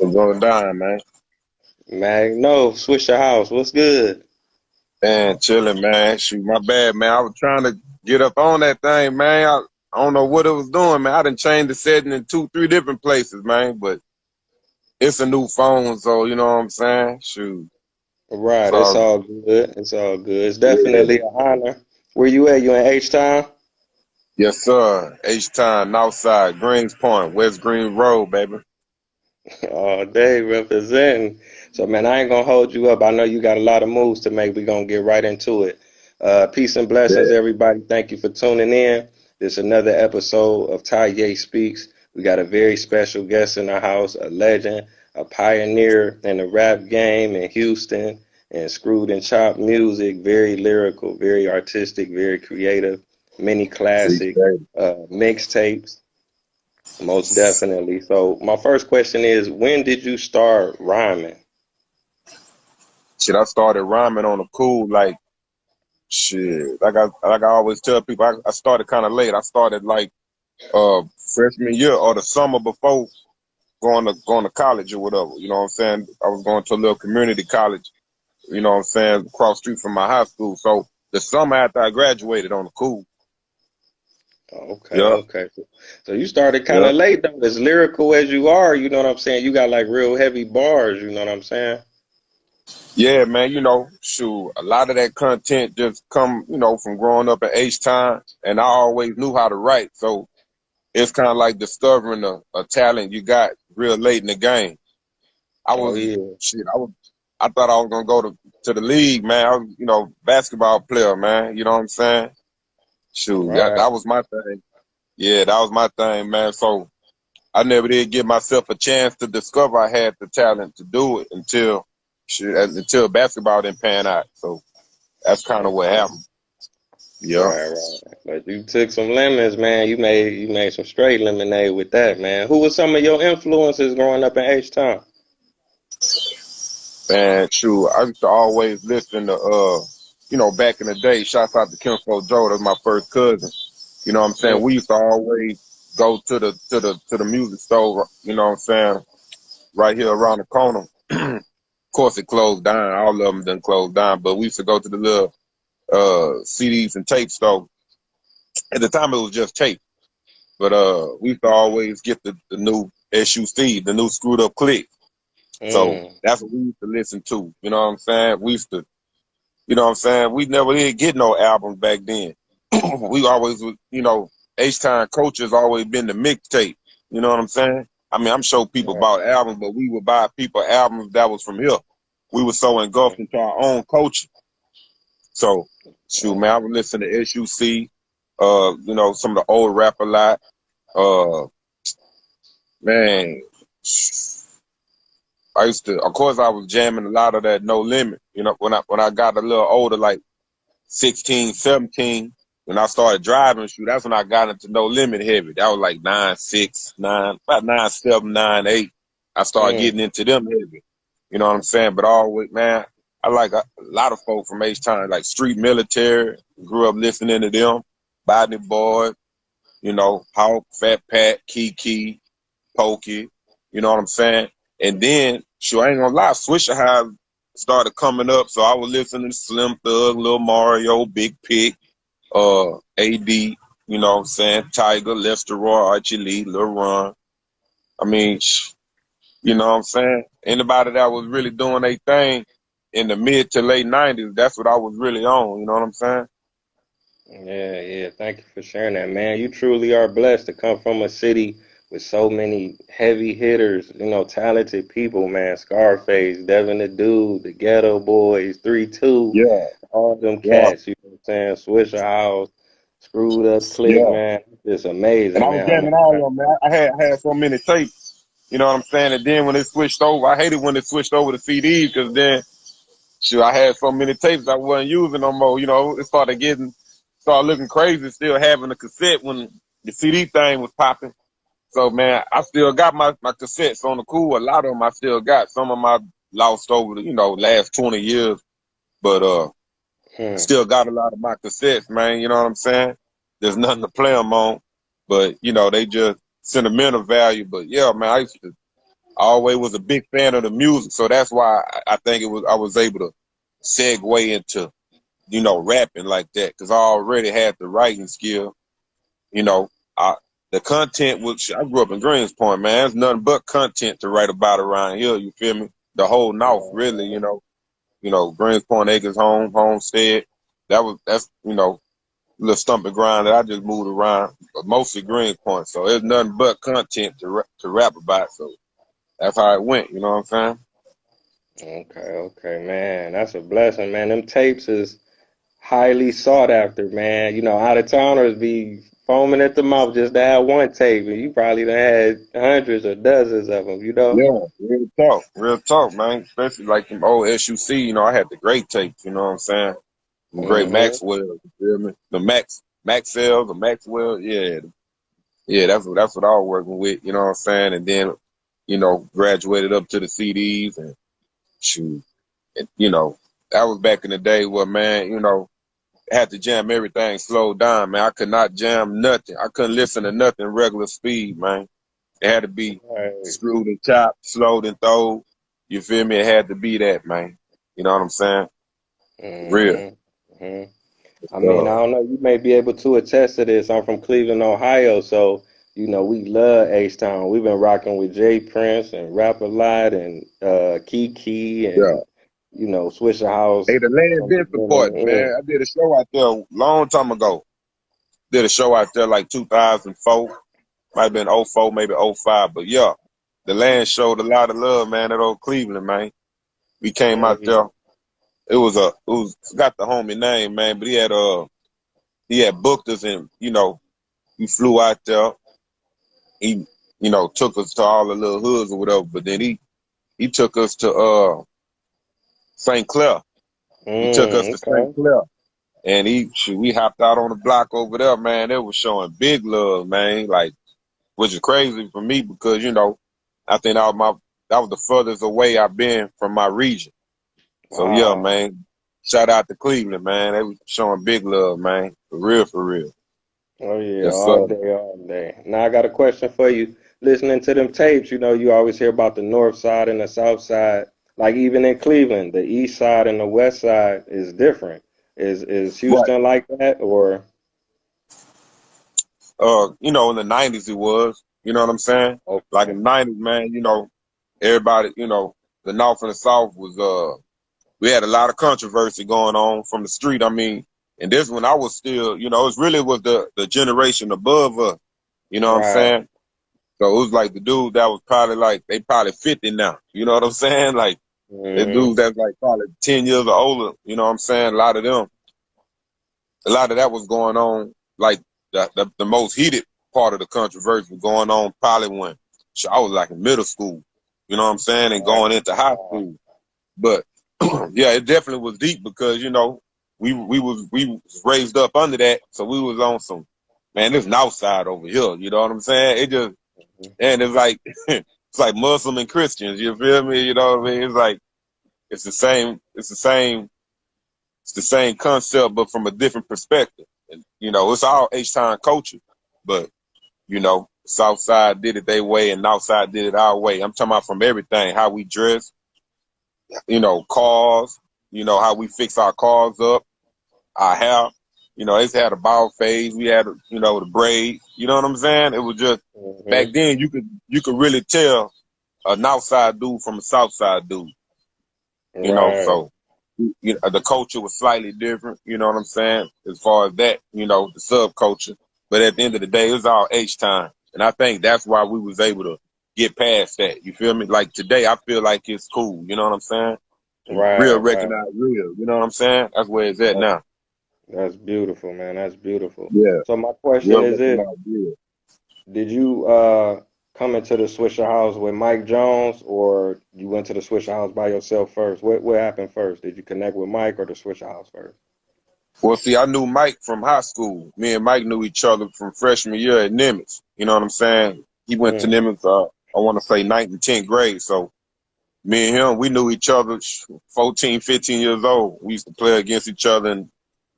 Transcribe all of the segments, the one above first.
What's going down, man? Magno, Swisha house. What's good? Man, chilling, man. Shoot, my bad, man. I was trying to get up on that thing, man. I don't know what it was doing, man. I done changed the setting in two, three different places, man. But it's a new phone, so you know what I'm saying? Shoot, it's Right, it's all all good. It's all good. It's yeah. definitely an honor. Where you at? You in H-Town? Yes, sir. H-Town, Northside, Greens Point, West Green Road, baby. All day representing. So, man, I ain't gonna hold you up. I know you got a lot of moves to make. We're gonna get right into it. Peace and blessings, Yeah. everybody. Thank you for tuning in. This is another episode of Ye Speaks. We got a very special guest in the house, a legend, a pioneer in the rap game in Houston and screwed and chopped music, very lyrical, very artistic, very creative, many classic Appreciate it. mixtapes. Most definitely. So my first question is, when did you start rhyming? Shit, I started rhyming on the cool, like, shit. Like I always tell people, I started kind of late. I started like uh freshman year or the summer before going to college or whatever. You know what I'm saying? I was going to a little community college, you know what I'm saying, across the street from my high school. So the summer after I graduated on the cool. Okay, Yeah, okay. So you started kind yeah. of late though. As lyrical as you are, you know what I'm saying? You got like real heavy bars, you know what I'm saying? Yeah, man, shoot, a lot of that content just come, from growing up at H time, and I always knew how to write. So it's kind of like discovering a talent you got real late in the game. I Oh was yeah. shit. I thought I was gonna go to the league, man. I was, basketball player, man. You know what I'm saying? Shoot, Right. that was my thing. Yeah, that was my thing, man. So I never did give myself a chance to discover I had the talent to do it until basketball didn't pan out. So that's kind of what Okay. happened. Yeah. Right, right. But you took some lemons, man. You made some straight lemonade with that, man. Who were some of your influences growing up in H-Town? Man, shoot, I used to always listen to back in the day, shouts out to Kinfo Joe, that's my first cousin. You know what I'm saying? We used to always go to the music store, you know what I'm saying, right here around the corner. Of course it closed down. All of them done closed down, but we used to go to the little CDs and tape store. At the time it was just tape. But we used to always get the new SUC, the new screwed up click. So Mm. that's what we used to listen to. You know what I'm saying? We used to, you know what I'm saying? We never did get no albums back then. We always was, H-Time coaches always been the mixtape. You know what I'm saying? I mean, I'm sure people Right. bought albums, but we would buy people albums that was from here. We were so engulfed into our own culture. So, shoot, man, I would listen to SUC, some of the old rap a lot. Uh, man, I used to, of course, I was jamming a lot of that No Limit. When I got a little older, like 16, 17, when I started driving, shoot, that's when I got into No Limit heavy. That was like 9, 6, 9, about 9, 7, 9, 8. I started Mm. getting into them heavy. You know what I'm saying? But always, man, I like a lot of folk from H-Town, like Street Military. Grew up listening to them. Body Boy, Hawk, Fat Pat, Kiki, Pokey. You know what I'm saying? And then, sure, I ain't gonna lie, Swisha Hive started coming up, so I was listening to Slim Thug, Lil Mario, Big Pick, AD, you know what I'm saying, Tiger, Lester Roy, Archie Lee, Lil Ron. I mean, you know what I'm saying? Anybody that was really doing their thing in the mid to late 90s, that's what I was really on, you know what I'm saying? Yeah, yeah. Thank you for sharing that, man. You truly are blessed to come from a city with so many heavy hitters, talented people, man. Scarface, Devin the Dude, the Ghetto Boys, 3-2, Yeah, all them yeah, cats, you know what I'm saying? Swisher House, Screwed Up Click, yeah. man. It's And I amazing, was man, how much jamming all of time. them, man. I had so many tapes, you know what I'm saying? And then when it switched over, I hated when it switched over to CDs because then, sure, I had so many tapes I wasn't using no more. It started looking crazy still having a cassette when the CD thing was popping. So, man, I still got my cassettes on the cool. A lot of them I still got. Some of them I lost over the, last 20 years. But Hmm. still got a lot of my cassettes, man. You know what I'm saying? There's nothing to play them on. But, they just sentimental value. But, yeah, man, always was a big fan of the music, so that's why I think I was able to segue into, you know, rapping like that, because I already had the writing skill. You know, the content, which I grew up in Greenspoint, man, there's nothing but content to write about around here. You feel me? The whole North, really. You know, Greenspoint Acres, Homestead. That's you know, little stumping ground that I just moved around, but mostly Greenspoint. So there's nothing but content to rap about. So that's how it went. You know what I'm Okay, okay, man. That's a blessing, man. Them tapes is highly sought after, man. You know, out of towners be foaming at the mouth just to have one tape, and you probably done had hundreds or dozens of them, you know? saying? Yeah, real talk, man. Especially like them old SUC. You know, I had the great tapes. You know what I'm saying? Them great Mm-hmm. Maxwell. You feel me? The Maxwell, the Maxwell. Yeah, yeah. That's what I was working with. You know what I'm saying? And then, you know, graduated up to the CDs and shoot. And, you know, that was back in the day where, man, you know, had to jam everything slowed down, man. I could not jam nothing. I couldn't listen to nothing regular speed, man. It had to be Right. screwed and chopped, slowed and throwed. You feel me? It had to be that, man. You know what I'm saying? Real. Mm-hmm. Mm-hmm. I mean, I Uh, don't know. You may be able to attest to this. I'm from Cleveland, Ohio, so you know we love H-Town. We've been rocking with Jay Prince and Rap a Lot and Kiki yeah. and you know Swisha House Hey, the land from the been beginning supporting, to end. man. I did a show out there a long time ago. Did a show out there like 2004. Might have been '04, maybe '05. But yeah, the land showed a lot of love, man, at old Cleveland, man. We came Oh out yeah. there. It was forgot the homie name, man, but he had booked us and, you know, we flew out there. He, you know, took us to all the little hoods or whatever, but then he took us to St. Clair. He took us to St. Okay. Clair. And we hopped out on the block over there, man. It was showing big love, man. Like, which is crazy for me because, you know, I think that was the furthest away I've been from my region. So yeah, Wow. man. Shout out to Cleveland, man. They was showing big love, man. For real, for real. Oh yeah, Yes, sir. all day, all day. Now I got a question for you. Listening to them tapes, you know, you always hear about the north side and the south side. Like even in Cleveland, the east side and the west side is different. Is Right. Houston like that or You know, in the '90s it was. You know what I'm saying? Like okay. in the '90s, man. You know, everybody. You know, the North and the South was. We had a lot of controversy going on from the street. I mean, and this one I was still. You know, it really was the generation above us. You know what I'm Right. saying? So it was like the dude that was probably like they probably 50 now. You know what I'm saying? Like the Hmm. dudes that's like probably 10 years or older. You know what I'm saying? A lot of that was going on. Like the most heated part of the controversy was going on probably when I was like in middle school. You know what I'm saying? And Right. going into high school. But yeah, it definitely was deep because, you know, we was raised up under that, so we was on some, man, this north side over here. You know what I'm saying? It just, Mhm. and it's like it's like Muslim and Christians. You feel me? You know what I mean? It's like it's the same. It's the same concept, but from a different perspective. And, you know, it's all H-Town culture, but you know, South Side did it their way and North Side did it our way. I'm talking about from everything, how we dress, you know, cars, you know, how we fix our cars up, our hair. You know, they had a bald phase. We had, you know, the braids. You know what I'm saying? It was just back Mhm. then you could really tell a North Side dude from a South Side dude. You know, Right. so the culture was slightly different. You know what I'm saying? As far as that, you know, the subculture. But at the end of the day, it was all H-Time, and I think that's why we was able to get past that. You feel me? Like today, I feel like it's cool. You know what I'm saying? And real Right. Right. recognize real. You know what I'm saying? That's where it's at That's now. that's beautiful, man. That's beautiful. Yeah, So my question real is this. recognize real. Did you come into the Swisher House with Mike Jones, or you went to the Swisher House by yourself first? What happened first? Did you connect with Mike or the Swisher House first? Well, see, I knew Mike from high school. Me and Mike knew each other from freshman year at Nimitz. You know what I'm saying? He went to Mm, Nimitz, I want to say ninth and 10th grade. So me and him, we knew each other 14, 15 years old. We used to play against each other in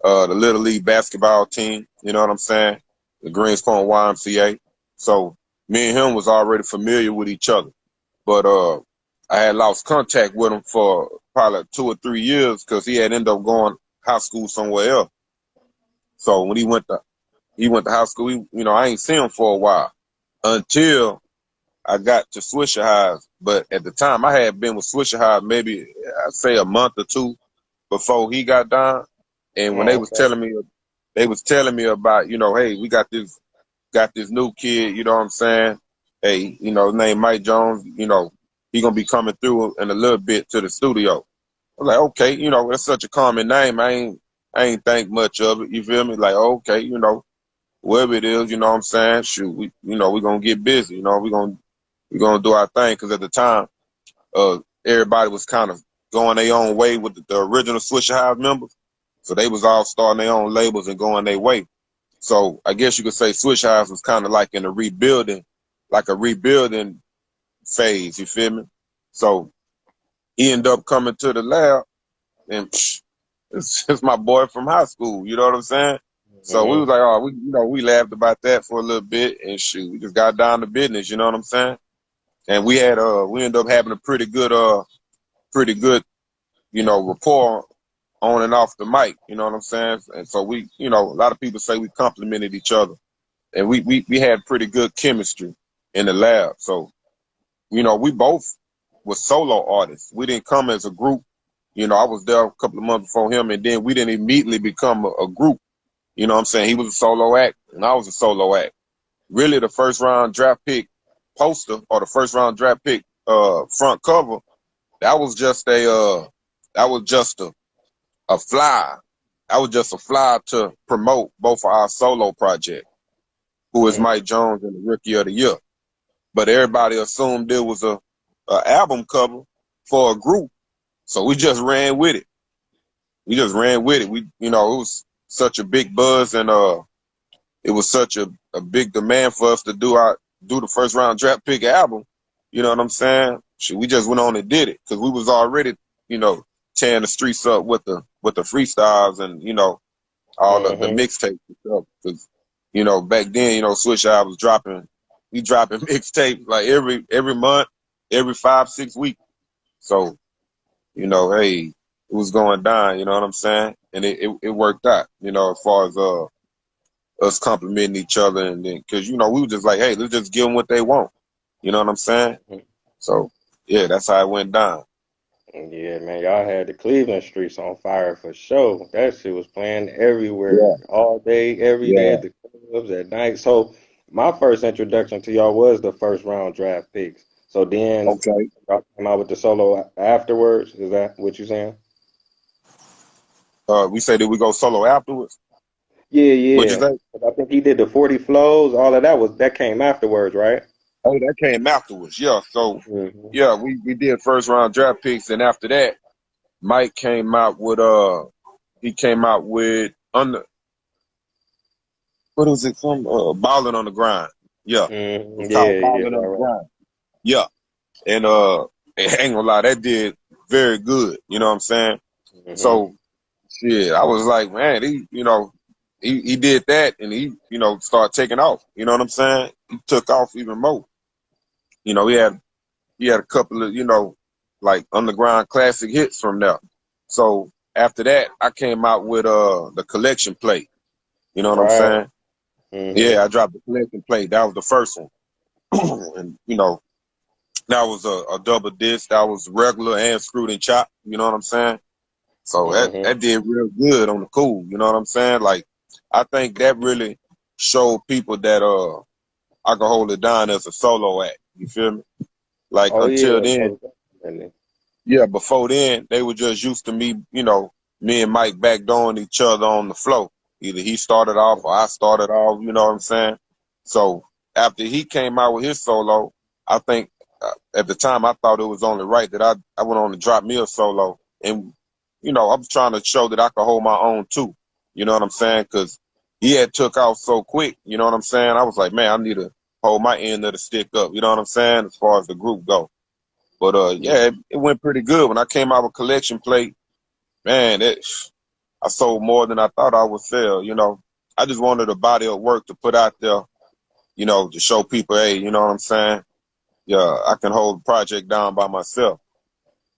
the Little League basketball team. You know what I'm saying? The Greenspoint YMCA. So me and him was already familiar with each other. But I had lost contact with him for probably 2 or 3 years because he had ended up going high school somewhere else. So when he went to high school, I ain't seen him for a while until I got to Swisha Highs. But at the time, I had been with Swisha Highs maybe I'd say a month or two before he got down. And when Oh, okay. they was telling me about, hey, we got this new kid, you know what I'm saying? Hey, his name Mike Jones, he gonna be coming through in a little bit to the studio. I was like, okay, that's such a common name. I ain't think much of it. You feel me? Like, okay, whatever it is, you know what I'm saying? Shoot, we gonna get busy. We gonna do our thing. Cause at the time, everybody was kind of going their own way with the original Swisha House members. So they was all starting their own labels and going their way. So I guess you could say Swisha House was kind of like in a rebuilding phase. You feel me? So he ended up coming to the lab, and it's my boy from high school. You know what I'm saying? So we was like, oh, we laughed about that for a little bit, and shoot, we just got down to business. You know what I'm saying? And we ended up having a pretty good, rapport on and off the mic. You know what I'm saying? And so a lot of people say we complimented each other, and we had pretty good chemistry in the lab. So, we both were solo artists. We didn't come as a group. I was there a couple of months before him, and then we didn't immediately become a group. You know what I'm saying? He was a solo act, and I was a solo act. Really, the first round draft pick poster or the first round draft pick front cover, that was just a fly. That was just a fly to promote both of our solo project, who is Mike Jones and the Rookie of the Year. But everybody assumed it was a album cover for a group, so we just ran with it. It was such a big buzz, and it was such a big demand for us to do the first round draft pick album. You know what I'm saying? We just went on and did it because we was already, tearing the streets up with the freestyles and all the mixtapes and stuff. Because back then, Swisha was dropping mixtapes like every month, every 5-6 weeks. So hey, it was going down. You know what I'm saying? And it worked out. As far as us complimenting each other, and then because we were just like, hey, let's just give them what they want. You know what I'm saying? So yeah, that's how it went down. Yeah, man, y'all had the Cleveland streets on fire for sure. That shit was playing everywhere, Yeah, all day, every day yeah. at the clubs at night. So my first introduction to y'all was the first round draft picks. So then Okay. y'all came out with the solo afterwards. Is that what you saying? We say that we go solo afterwards. Yeah, What'd you yeah. say? 'Cause I think he did the 40 flows. All of that came afterwards, right? Oh, that came afterwards. Yeah. So Hmm. yeah, we did first round draft picks, and after that, Mike came out with he came out with under what was it from Balling on the Grind. Yeah, Hmm. it's Yeah, called yeah, Balling on the right, Grind. Yeah, and ain't gonna lie, that did very good. You know what I'm saying? right. So shit, I was like, man, he did that, and he started taking off. You know what I'm saying? He took off even more. He had a couple of like underground classic hits from there. So after that, I came out with the collection plate. You know what I'm Right. saying? Hmm. Yeah, I dropped the collection plate. That was the first one, and that was a double disc. That was regular and screwed and chopped. You know what I'm saying? So Hmm. that did real good on the cool. You know what I'm saying? Like, I think that really showed people that I could hold it down as a solo act. You feel me? Like Oh until yeah, then, most definitely. yeah, before then they were just used to me and Mike backdooring each other on the floor. Either he started off or I started off. You know what I'm saying? So after he came out with his solo, I think at the time I thought it was only right that I went on to drop me a solo, and I was trying to show that I could hold my own too. You know what I'm saying? Because he had took off so quick. You know what I'm saying? I was like, man, I need to hold my end of the stick up. You know what I'm saying? As far as the group go. But yeah, it went pretty good. When I came out with collection plate, man, I sold more than I thought I would sell. I just wanted a body of work to put out there, to show people, hey, you know what I'm saying? yeah, I can hold the project down by myself.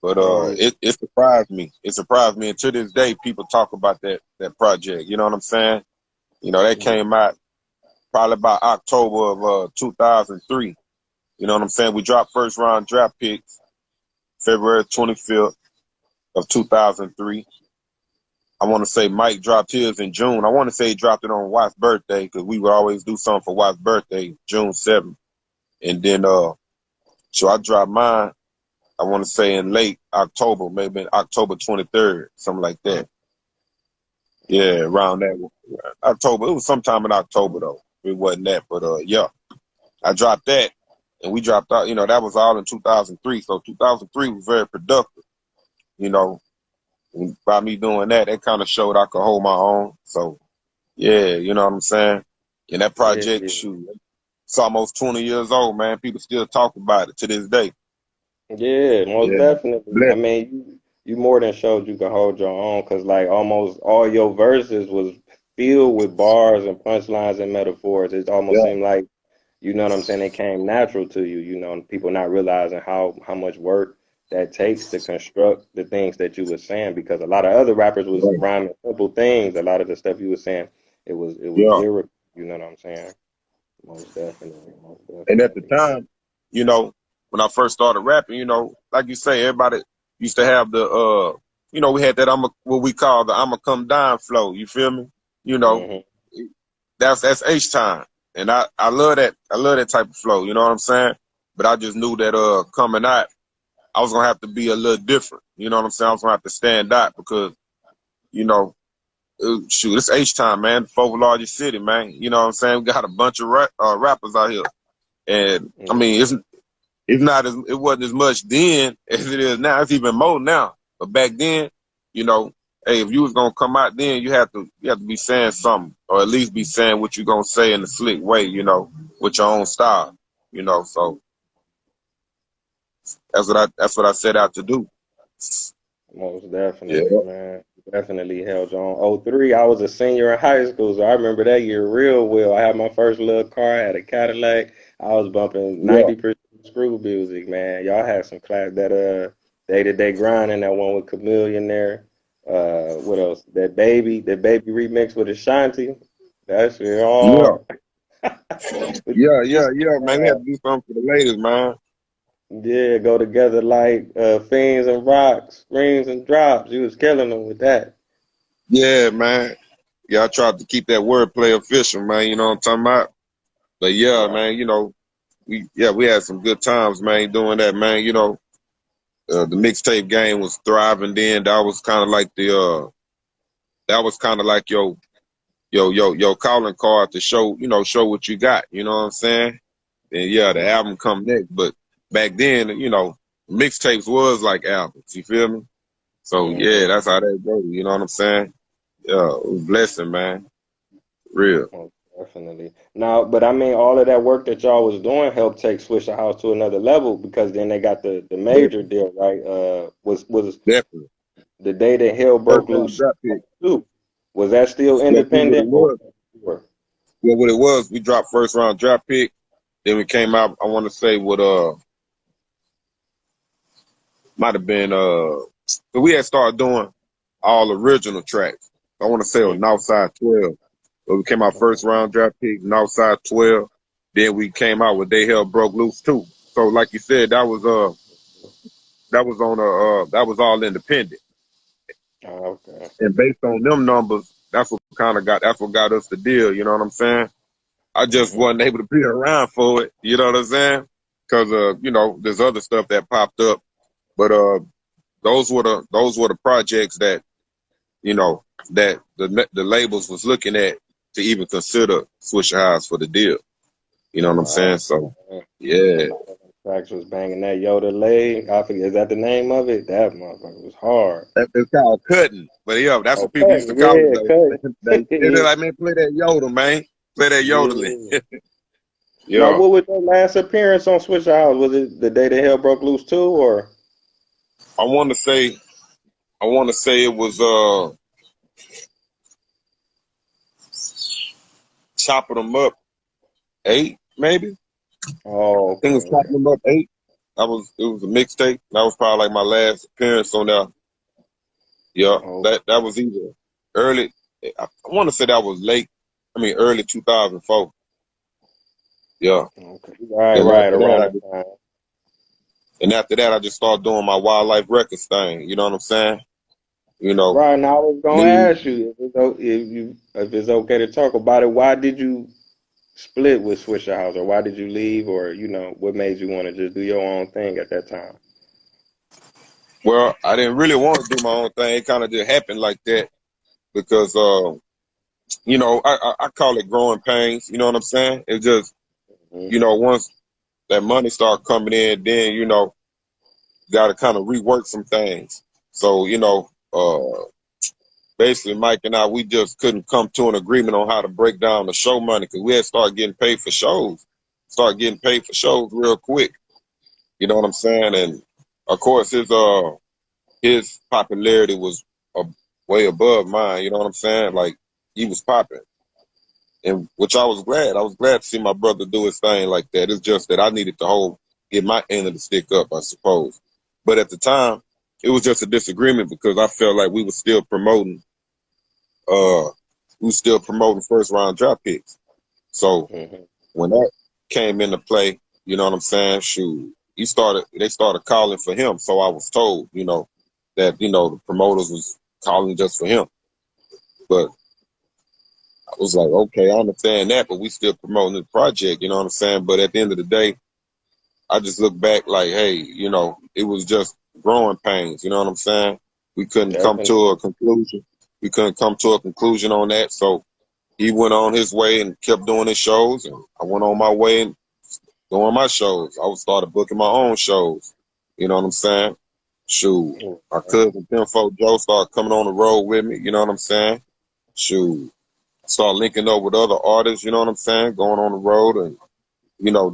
But Hell yeah. it surprised me. It surprised me, and to this day, people talk about that project. You know what I'm saying? You know, that Yeah. came out probably about October of 2003. You know what I'm saying? We dropped first round draft picks February 25th of 2003. I want to say Mike dropped his in June. I want to say he dropped it on Watt's birthday because we would always do something for Watt's birthday, June 7th. And then, so I dropped mine, I want to say in late October, maybe October 23rd, something like that. Yeah, around that. October. It was sometime in October, though. It wasn't that, but yeah. I dropped that, and we dropped out. You know, that was all in 2003. So 2003 was very productive. You know, and by me doing that, that kind of showed I could hold my own. So yeah, you know what I'm saying. And that Yeah, project, yeah. shoot, it's almost 20 years old, man. People still talk about it to this day. Yeah, most Yeah, definitely. I bless. mean, you more than showed you can hold your own, because like almost all your verses was filled with bars and punchlines and metaphors. It almost Yeah, seemed like, you know what I'm saying, it came natural to you, and people not realizing how much work that takes to construct the things that you were saying, because a lot of other rappers was right. rhyming simple things. A lot of the stuff you were saying, it was Yeah. lyrical, you know what I'm saying? Most definitely, most And at the definitely. time, you know, when I first started rapping, you know, like you say, everybody used to have the you know, we had that what we call the I'ma come down flow, you feel me? You know, Hmm. that's H time. And I love that. I love that type of flow, you know what I'm saying? But I just knew that coming out, I was gonna have to be a little different. You know what I'm saying? I was gonna have to stand out because, you know, shoot, it's H time, man, the fourth largest city, man. You know what I'm saying? We got a bunch of rappers out here. And I mean, it's not as it wasn't as much then as it is now. It's even more now. But back then, you know, hey, if you was gonna come out then, you have to be saying something, or at least be saying what you gonna say in a slick way, you know, with your own style, you know. So that's what I set out to do. Most Yeah, definitely, man. Definitely held on. Oh, 03, I was a senior in high school, so I remember that year real well. I had my first little car, I had a Cadillac. I was bumping yeah, 90% screw music, man. Y'all had some class that day-to-day grinding, that one with Chameleon there. What else? That baby remix with Ashanti. That shit yeah, hard. yeah, man. We had to do something for the ladies, man. Yeah, go together like fiends and rocks, rings and drops. You was killing them with that. Yeah, man. Yeah, I tried to keep that wordplay official, man. You know what I'm talking about? But yeah, Right. man. You know, we had some good times, man, doing that, man. You know, the mixtape game was thriving then. That was kind of like your calling card to show what you got. You know what I'm saying? And yeah, the album come next. But back then, you know, mixtapes was like albums. You feel me? So yeah, Mm-hmm. that's how that goes. You know what I'm saying? Yeah, it was a blessing, man. Real. Most definitely. Now, but I mean, all of that work that y'all was doing helped take Swisha House to another level, because then they got the major Definitely, deal, right? Was definitely. the day that hell First broke round loose draft pick. too? Was that still Well, see what it independent or? was. Well, what it was, we dropped first round draft pick. Then we came out. I want to say what might have been so we had started doing all original tracks. I want to say it was Mm-hmm. Northside 12. But we came out first round draft pick, Northside 12. Then we came out with They Hell Broke Loose too. So like you said, that was all independent. Oh, okay. And based on them numbers, that's what got us the deal, you know what I'm saying? I just Mm-hmm. wasn't able to be around for it, you know what I'm saying? Cause you know, there's other stuff that popped up. But those were the projects that, you know, that the labels was looking at to even consider Swisher House for the deal. You know what I'm saying? Right. So Right. A yeah. lot of them tracks was banging that Yoda Lay. I forget, is that the name of it? That motherfucker was hard. It's called cutting. But yeah, that's Oh, what people used to cutting, call it yeah, though. cutting. They're Yeah, like, man, play that Yoda, man. Play that yodeling. yeah. Now, Yeah. what was your last appearance on Switch House? Was it the day the hell broke loose too, or? I wanna say it was chopping them up 8, maybe. Oh, I think it okay, was okay. Platinum Up 8. It was a mixtape. That was probably like my last appearance on there. Yeah, Oh, that was either early. I want to say that was late. I mean, early 2004. Yeah, okay. Right, and right, after around that, that time. I just started doing my wildlife records thing. You know what I'm saying? You know, Right, now I was gonna me. ask you if it's okay to talk about it. Why did you split with Swisha House, or why did you leave, or what made you want to just do your own thing at that time? Well, I didn't really want to do my own thing. It kind of just happened like that because, I call it growing pains. You know what I'm saying? It just, Hmm. once that money start coming in, then got to kind of rework some things. So basically, Mike and I, we just couldn't come to an agreement on how to break down the show money because we had started getting paid for shows, start getting paid for shows real quick. You know what I'm saying? And of course, his popularity was uh, way above mine. You know what I'm saying? Like he was popping, and which I was glad. I was glad to see my brother do his thing like that. It's just that I needed to get my end of the stick up, I suppose. But at the time, it was just a disagreement because I felt like we were still promoting. Uh, we were still promoting first round draft picks. So Hmm. when that came into play, you know what I'm saying? Shoot, they started calling for him. So I was told, that, the promoters was calling just for him. But I was like, okay, I understand that, but we still promoting the project, you know what I'm saying? But at the end of the day, I just look back like, hey, it was just growing pains, you know what I'm saying? We couldn't come to Definitely. a conclusion. We couldn't come to a conclusion on that. So he went on his way and kept doing his shows, and I went on my way and doing my shows. I started booking my own shows. You know what I'm saying? Shoot. My cousin Pinfo Joe started coming on the road with me, you know what I'm saying? Shoot. Start linking up with other artists, you know what I'm saying? Going on the road and,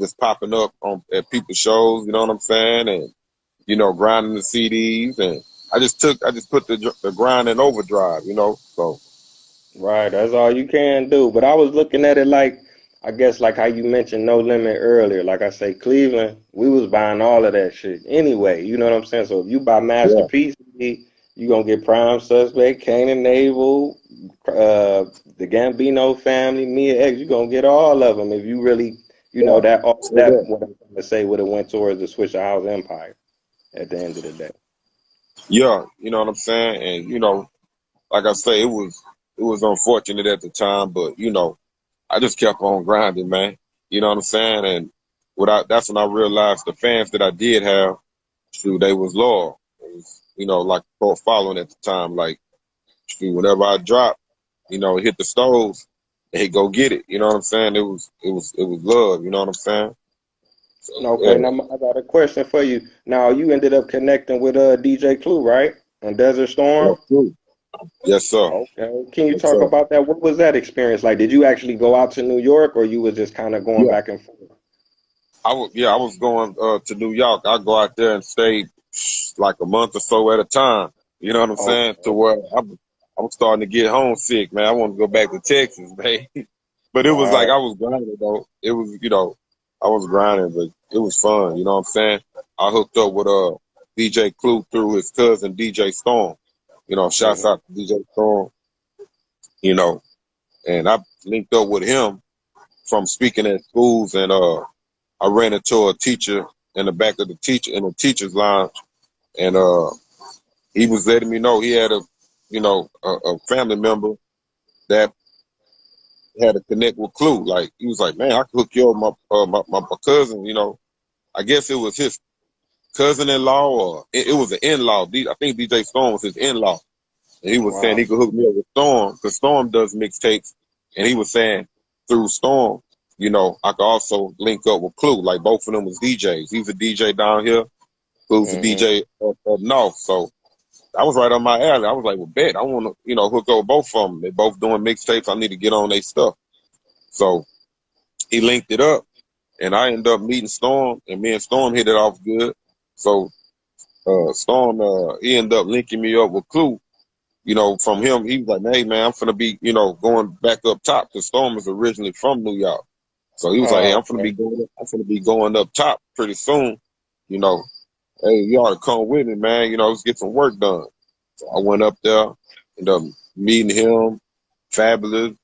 just popping up at people's shows, you know what I'm saying? And, grinding the CDs. And I just put the grind in overdrive, So, Right, that's all you can do. But I was looking at it like, I guess, like how you mentioned No Limit earlier. Like I say, Cleveland, we was buying all of that shit anyway. You know what I'm saying? So if you buy yeah. Masterpiece, you gonna get Prime Suspect, Kane and Navel, the Gambino family, Mia X. You gonna get all of them if you really, Yeah. that all So that that. what I'm trying to say would have went towards the Swisher House Empire at the end of the day. Yeah. You know what I'm saying? And, like I say, it was unfortunate at the time, but I just kept on grinding, man. You know what I'm saying? And that's when I realized the fans that I did have, shoot, they was loyal. It was, like cult following at the time. Like, shoot, whenever I dropped, it hit the stores, they go get it. You know what I'm saying? It was love. You know what I'm saying? So Okay, yeah, now I got a question for you. Now you ended up connecting with DJ Clue, right? On Desert Storm. that's true. Yes, sir. Okay. Can you Yes, talk sir. about that? What was that experience like? Did you actually go out to New York or you was just kind of going Yeah, back and forth? I was going to New York. I go out there and stay like a month or so at a time. You know what I'm Okay, saying? To where I'm starting to get homesick, man. I want to go back to Texas, man. But it was like right. I was grinding though. It was, I was grinding, but it was fun. You know what I'm saying? I hooked up with DJ Clue through his cousin DJ Storm. Shouts Hmm. out to DJ Storm. You know, and I linked up with him from speaking at schools, and I ran into a teacher in the back of the teacher's lounge, and he was letting me know he had a family member that had to connect with Clue. Like he was like, man, I could hook you up with my cousin. I guess it was his cousin-in-law or it was an in-law. I think DJ Storm was his in-law, and he was saying Wow. he could hook me up with Storm because Storm does mixtapes, and he was saying through Storm, I could also link up with Clue. Like both of them was DJs. He's a DJ down here. Clue's a Hmm. DJ up north. So I was right on my alley. I was like, well, bet I want to, hook up with both of them. They both doing mixtapes. I need to get on their stuff. So he linked it up, and I ended up meeting Storm, and me and Storm hit it off good. So Storm, he ended up linking me up with Clue. From him, he was like, hey, man, I'm finna be, going back up top because Storm is originally from New York. So he was like, hey, Oh, okay. I'm finna be going up top pretty soon. You know, hey, you ought to come with me, man. You know, let's get some work done. So I went up there, ended up meeting him, Fabalous,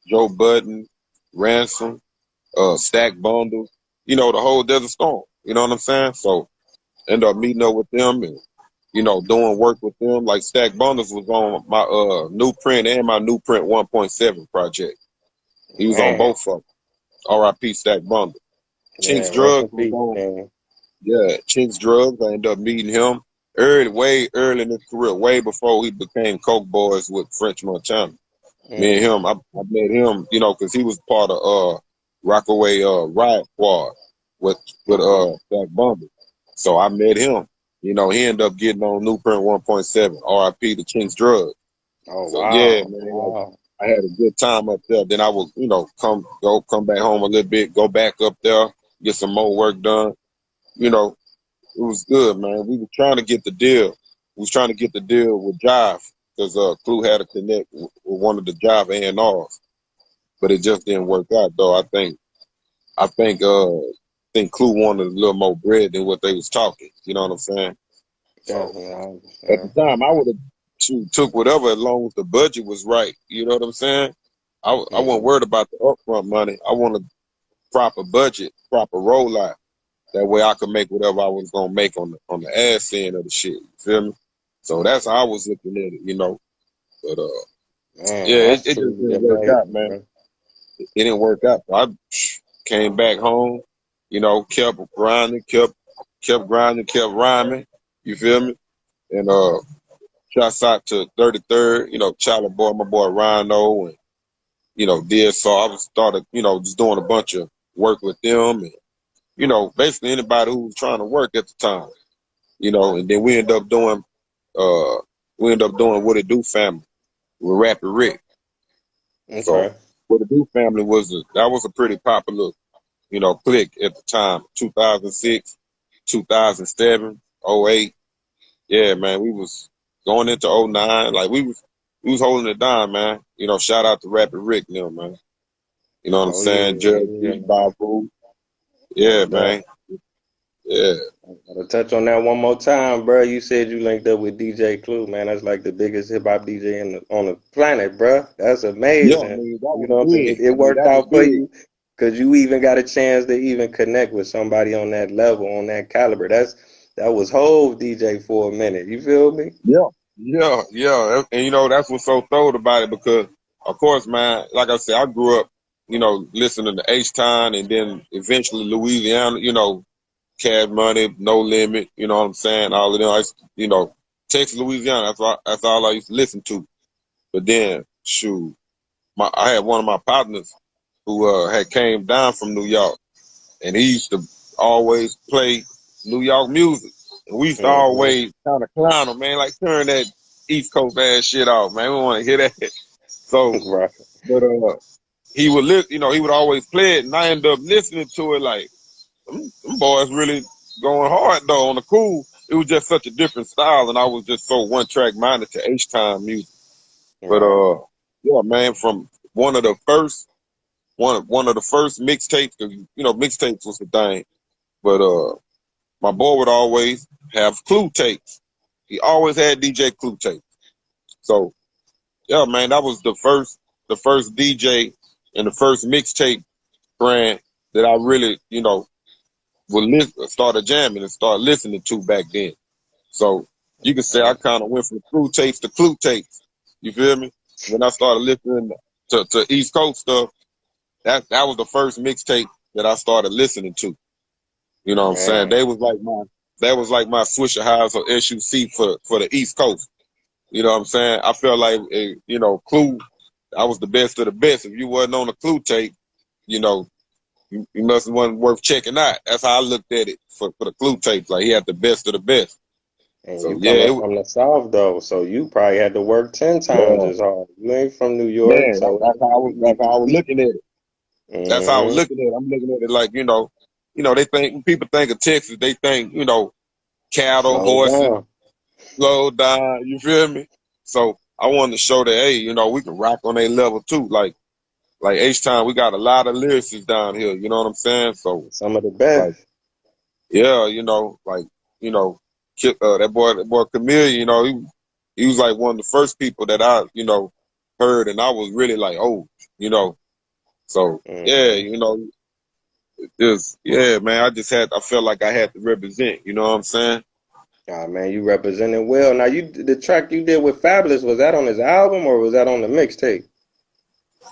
Joe Budden, Ransom, Stack Bundles, you know, the whole Desert Storm. You know what I'm saying? So ended up meeting up with them and, you know, doing work with them. Like Stack Bundles was on my new print and my new print 1.7 project. He was on Man, both of them. R.I.P. Stack Bundles. Chinx man, rest Drugs in was peace, on, man. yeah, Chinx Drugs. I ended up meeting him early, way early in his career, way before he became Coke Boys with French Montana. Me and Mm, him, I met him, you know, because he was part of Rockaway Riot Squad with okay. Stack Bundles. So I met him. You know, he ended up getting on New Print 1.7, RIP to Chinx Drugs. Oh, So yeah, wow. man, like Wow. I had a good time up there. Then I would, you know, come back home a little bit, go back up there, get some more work done. You know, it was good, man. We were trying to get the deal. We was trying to get the deal with Jive because Clue had a connect with one of the Jive A&Rs, but it just didn't work out though. I think Clue wanted a little more bread than what they was talking. You know what I'm saying? So Definitely, I at the understand. time, I would have took whatever as long as the budget was right. You know what I'm saying? I wasn't Mm-hmm. worried about the upfront money. I wanted proper budget, proper rollout. That way I could make whatever I was gonna make on the ass end of the shit. You feel me? So that's how I was looking at it, you know. But Man, yeah, that's it just truly didn't work out, amazing, man. bro. It didn't work out. So I came back home, you know, kept grinding, kept grinding, kept rhyming. You feel me? And shouts out to 33rd, you know, Charlie Boy, my boy Rhino, and you know, did so. I was started, you know, just doing a bunch of work with them, and you know, basically anybody who was trying to work at the time, you know. And then uh, we end up doing What It Do Family with Rapid Rick. So Okay. What It Do Family that was a pretty popular, you know, clique at the time, 2006, 2007, '08. Yeah, man, we was going into '09. Like we was holding it down, man. You know, shout out to Rapid Rick now, man. You know what I'm Oh, yeah. saying? Oh, Judge yeah, B, man. Babu. No Yeah, doubt. man. Yeah. Gotta touch on that one more time, bro. You said you linked up with DJ Clue, man. That's like the biggest hip hop DJ on the planet, bro. That's Yeah, I amazing. mean, that You was know what I mean? big. It I mean, worked that was out for big. you because you even got a chance to even connect with somebody on that level, on that caliber. That was whole DJ for a minute. You feel me? Yeah. Yeah, yeah. And you know, that's what's so thrilled about it because, of course, man, like I said, I grew up, you know, listening to H-Town and then eventually Louisiana, you know, Cash Money, No Limit, you know what I'm saying? All of them, you know, Texas, Louisiana, that's all I used to listen to. But then, shoot, I had one of my partners who had came down from New York, and he used to always play New York music. And we used to Hmm. always kind of clown him, man, like turn that East Coast ass shit off, man. We want to hear that. So, Right. but he would you know, he would always play it, and I ended up listening to it like, them boys really going hard though on the cool. It was just such a different style, and I was just so one track minded to H time music. But Right. yeah, man, from one of the first mixtapes, 'cause, you know, mixtapes was the thing. But my boy would always have Clue tapes. He always had DJ Clue tapes. So yeah, man, that was the first DJ and the first mixtape brand that I really, you know, started jamming and started listening to back then. So you can say I kind of went from Clue tapes to Clue tapes. You feel me? When I started listening to East Coast stuff, that was the first mixtape that I started listening to. You know what I'm saying? Man. That was like my Swisha Highs or SUC for the East Coast. You know what I'm saying? I felt like you know, Clue, I was the best of the best. If you wasn't on a Clue tape, you know, you must wasn't worth checking out. That's how I looked at it for the Clue tapes. Like he had the best of the best. And So you yeah, coming from the South though, so you probably had to work 10 times yeah, as hard. You ain't from New York, man, so it ain't that's how I was easy. looking at it. That's how I was Mm-hmm. looking at it. I'm looking at it like, you know, they think when people think of Texas, they think, you know, cattle, Slow horses, down. slow down, you feel me? So I wanted to show that, hey, you know, we can rock on a level too. Like like H-Town, we got a lot of lyricists down here, you know what I'm saying? So, Some of the like, best. yeah, you know, like, you know, that boy Camille, you know, he was like one of the first people that I, you know, heard, and I was really like, oh, you know, so yeah, Hmm. you know, just yeah, man, I felt like I had to represent, you know what I'm saying? Ah, man, you represented well. Now, the track you did with Fabalous, was that on his album or was that on the mixtape?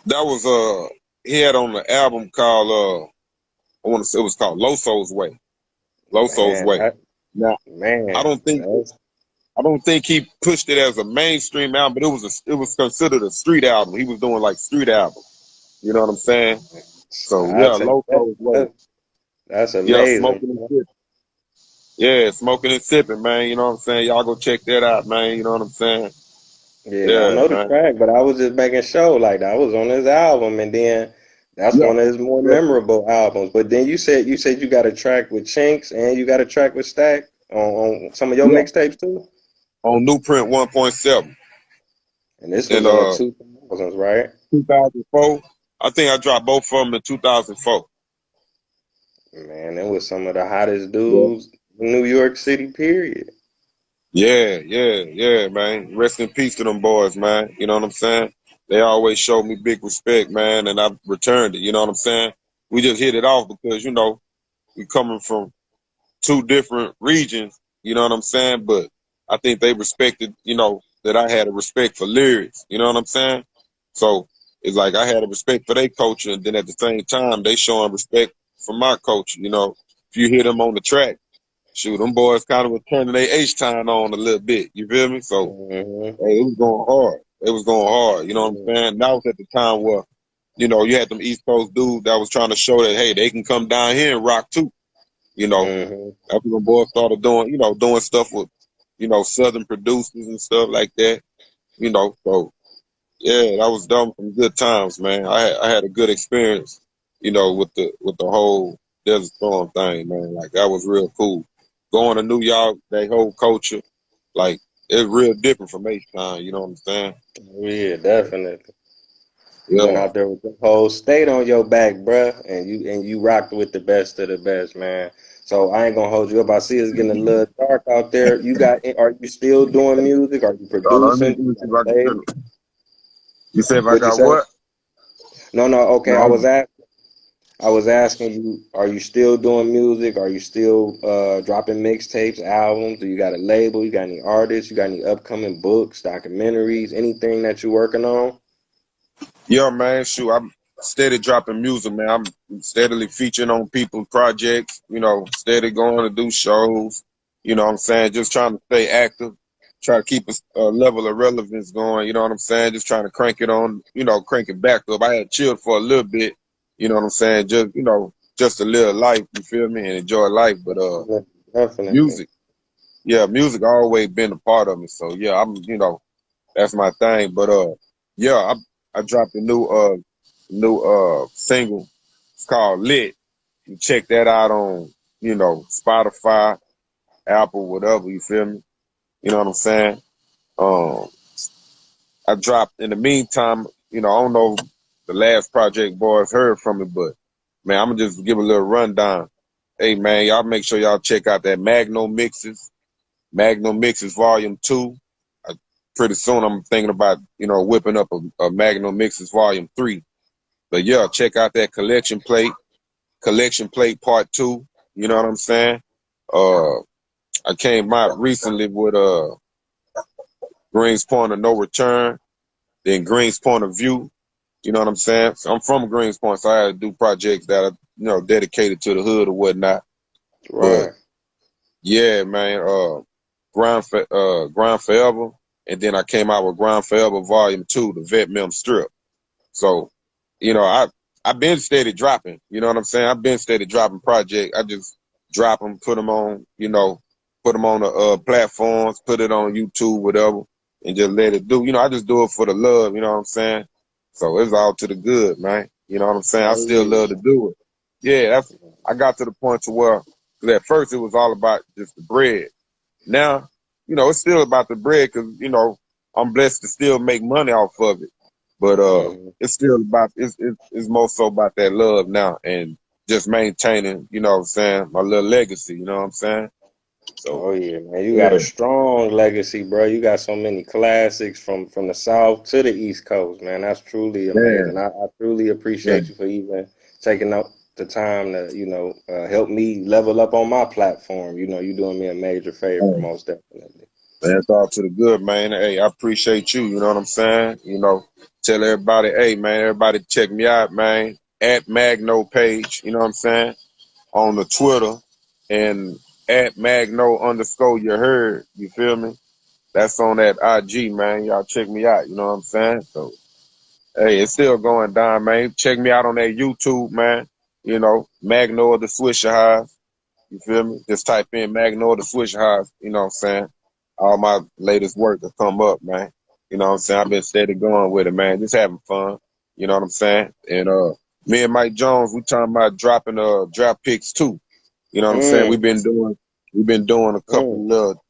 That was he had on the album called I want to say it was called Loso's Way. Loso's Man, Way. Now I man, don't think that's, I don't think he pushed it as a mainstream album, but it was considered a street album. He was doing like street albums. You know what I'm saying? So I yeah, tell you, Loso's Way. that's Yeah, amazing. smoking and sipping. Yeah, smoking and sipping, man. You know what I'm saying? Y'all go check that out, man. You know what I'm saying? Yeah, I Yeah, know the man. track, but I was just making sure like that was on his album, and then that's Yeah, one of his more definitely. memorable albums. But then you said you got a track with Chinx and you got a track with Stack on some of your Yeah, mixtapes too. on New Print 1.7 And this was in in the 2000s, right? 2004. I think I dropped both of them in 2004. Man, it was some of the hottest Yeah. dudes in New York City, period. Yeah, man. Rest in peace to them boys, man. You know what I'm saying? They always showed me big respect, man, and I've returned it. You know what I'm saying? We just hit it off because, you know, we coming from two different regions, you know what I'm saying? But I think they respected, you know, that I had a respect for lyrics, you know what I'm saying? So it's like I had a respect for their culture, and then at the same time, they showing respect for my culture, you know. If you hear them on the track, shoot, them boys kind of were turning their H-Time on a little bit, you feel me? So, Hmm. hey, it was going hard. It was going hard, you know what I'm saying? That was at the time where, you know, you had them East Coast dudes that was trying to show that, hey, they can come down here and rock too, you know. Hmm. After the boys started doing, you know, doing stuff with, you know, Southern producers and stuff like that, you know. So yeah, that was done some good times, man. I had a good experience, you know, with the whole Desert Storm thing, man. Like that was real cool. Going to New York, that whole culture, like it's real different from H Town. You know what I'm saying? Yeah, definitely. You went Yeah. out there with the whole state on your back, bruh, and you rocked with the best of the best, man. So I ain't gonna hold you up. I see it's getting a little dark out there. Are you still doing music? Are you Hold on, producing? let me You see got if a I can label? feel it. You say if I What'd you got say? what? No, no. Okay, No, I was asking you. Are you still doing music? Are you still dropping mixtapes, albums? Do you got a label? You got any artists? You got any upcoming books, documentaries, anything that you're working on? yeah, man. Shoot, I'm steady dropping music, man. I'm steadily featuring on people's projects. You know, steady going to do shows. You know what I'm saying? Just trying to stay active, try to keep a level of relevance going. You know what I'm saying? Just trying to crank it on. You know, crank it back up. I had chilled for a little bit. You know what I'm saying? Just just to live life. You feel me? And enjoy life. But Definitely. music, yeah, music always been a part of me. So yeah, that's my thing. But yeah, I dropped a new single. It's called Lit. You check that out on, you know, Spotify, Apple, whatever, you feel me? You know what I'm saying? Um I dropped in the meantime, you know, I don't know if the last project boys heard from me, but man, I'm gonna just give a little rundown. Hey man, y'all make sure y'all check out that Magno mixes. Magno Mixes Volume 2. Pretty soon I'm thinking about, you know, whipping up a Magno Mixes Volume 3. But yeah, check out that Collection Plate Part 2. You know what I'm saying? Uh, I came out recently with Green's Point of No Return, then Green's Point of View. You know what I'm saying? So I'm from Green's Point, so I had to do projects that are, you know, dedicated to the hood or whatnot. But Right. yeah, man, Grind Forever, and then I came out with Grind Forever Volume 2, the Vet Mem Strip. So, you know, I've been steady dropping. You know what I'm saying? I've been steady dropping projects. I just drop them, put them on, you know, put them on the platforms, put it on YouTube, whatever, and just let it do. You know, I just do it for the love. You know what I'm saying? So it's all to the good, man. You know what I'm saying? I Oh still love yeah. to do it. Yeah, I got to the point to where, 'cause at first it was all about just the bread. Now, you know, it's still about the bread because, you know, I'm blessed to still make money off of it. But Mm-hmm. it's still about it's more so about that love now and just maintaining, you know what I'm saying, my little legacy, you know what I'm saying? So Oh yeah, man. You got a yeah, strong legacy, bro. You got so many classics from the South to the East Coast, man. That's truly amazing. man, I truly yeah, appreciate you for even taking out the time to, help me level up on my platform. You know, you doing me a major favor, man, most definitely. it's all to the good, man. Hey, I appreciate you, you know what I'm saying? You know, tell everybody, hey man, everybody check me out, man. At Magno page, you know what I'm saying? On the Twitter and at Magno underscore you heard, you feel me? That's on that IG, man. Y'all check me out, you know what I'm saying? So hey, it's still going down, man. Check me out on that YouTube, man. You know, Magno or the Swisha Highs. You feel me? Just type in Magno or the Swisha Highs. You know what I'm saying? All my latest work will come up, man. You know what I'm saying? I've been steady going with it, man. Just having fun. You know what I'm saying? And me and Mike Jones, we talking about dropping draft picks too. You know what I'm saying? Mm, We've been doing a couple mm, little,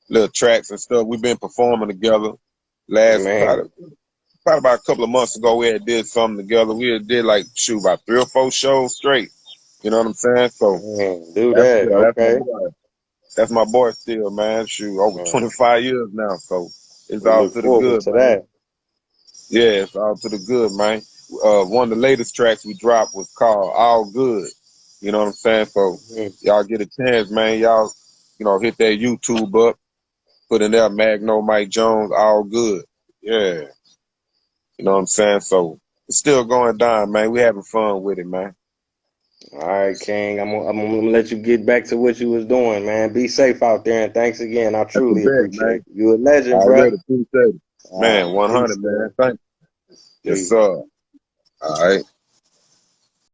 little tracks and stuff. We've been performing together. Last man, probably about a couple of months ago, we had did something together. We had did like about 3 or 4 shows straight. You know what I'm saying? So man, do that's that, that's my okay? boy. That's my boy still, man. Shoot, over Mm, 25 years now. So it's we all look to the forward good, to man. that. Yeah, it's all to the good, man. One of the latest tracks we dropped was called All Good. You know what I'm saying? So Mm. y'all get a chance, man. Y'all, hit that YouTube up, put in there Magno Mike Jones, All Good. Yeah. You know what I'm saying? So it's still going down, man. We having fun with it, man. All right, King. I'm gonna let you get back to what you was doing, man. Be safe out there, and thanks again. I That's the truly bet, man. appreciate you. You a legend, bruh. Already appreciate it. All Man, right, 100, peace, man. man. Thank you. Yes, Peace. sir. All right.